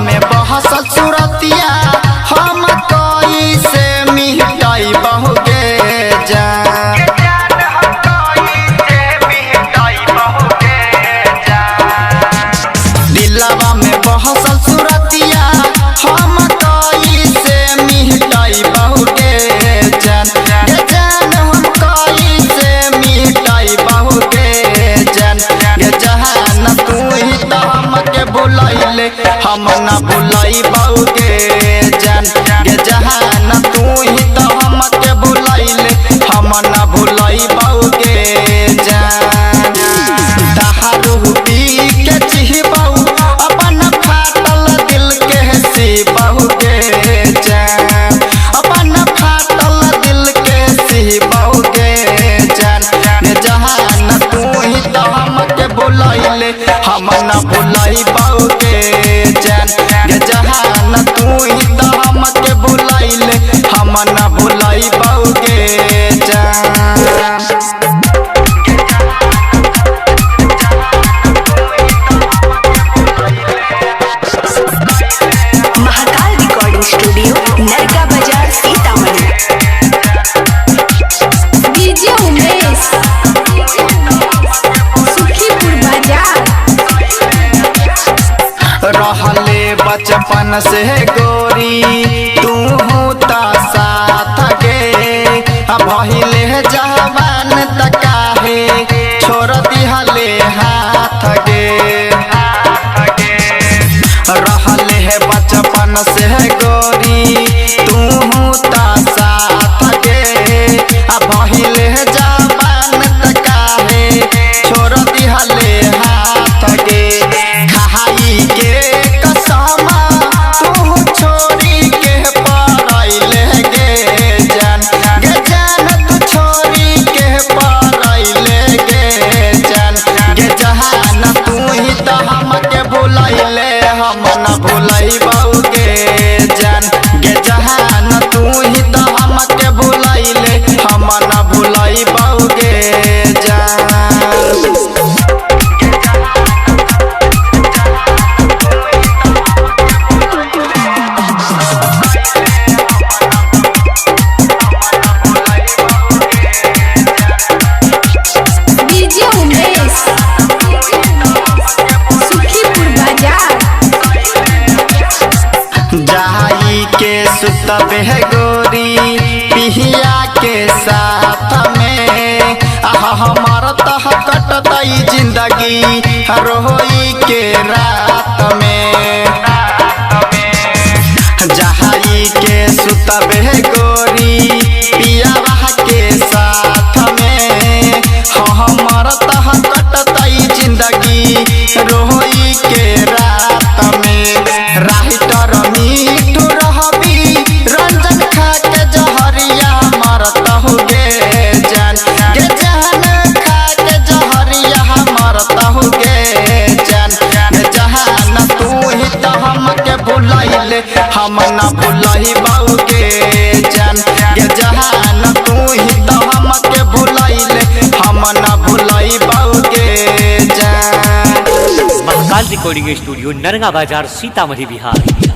में बहसल सुरतिया हम कोई से मिटाई बहुगे जान दिलवा में बहसल सुरतिया हम कोई से मिटाई बहुगे जान हम कोई से मिटाई बहुगे जान जहान तू ही तो हमके बुलाइले हम ना भुलाई बहुगे जान जहान तू ही तो हमके बुलाइले हम ना भुलाई बहुगे जान दहारू पी के चिहबाऊ अपन फाटल दिल के सी बहुगे जान अपन फाटल दिल के सी बहुगे जान जहान तू ही तो हमके बुलाइले हम ना भुलाई बहुगे जान जहान तू ही तो हमके बुलाइले हम ना भुलाई बहुगे जान। महाकाल रिकॉर्डिंग स्टूडियो नरका बाजार सीतामढ़ी। डीजे उमेश सुखीपुर बाजार। रहले बचपन से गोरी तू होता साथ गे भहिले जवान तकाहे छोड़ दिहले हाथ गे रहले है बचपन से गोरी तू होता साथ गे भहिले जवान तकाहे छोड़ दिहले हाथ गे खाई के कसम तू छोड़ी के पराइले गे जान तू छोड़ी के पराइले गे जान जहान तू ही तो हमके भुलाइले हम ना भुलाई बहुगे जान जहान तू ही तो हमके भुलाइले हम ना भुलाई बहुगे जान। डीजे उमेश सुखीपुर बाजार। जाई के सुतबे गोरी पिहिया के साथ में हमार तह कटतई जिंदगी रोई के रात में जाई के सुतबे गोरी पियावा के साथ में हमार तह कटतई जिंदगी रोई के रात में राइटर मीठू रहबी रंजन खा के जहरिया मरत हुगे जान जहान खा के जहरिया मरत हुगे जान जहान तू ही तो हमके भुलाइले हम ना भुलाई बहुगे जान जहान तू ही तो हमके भुलाइले हम ना भुलाई बहुगे जान। महाकाल रिकॉर्डिंग स्टूडियो नरगा बाजार सीतामढ़ी बिहार।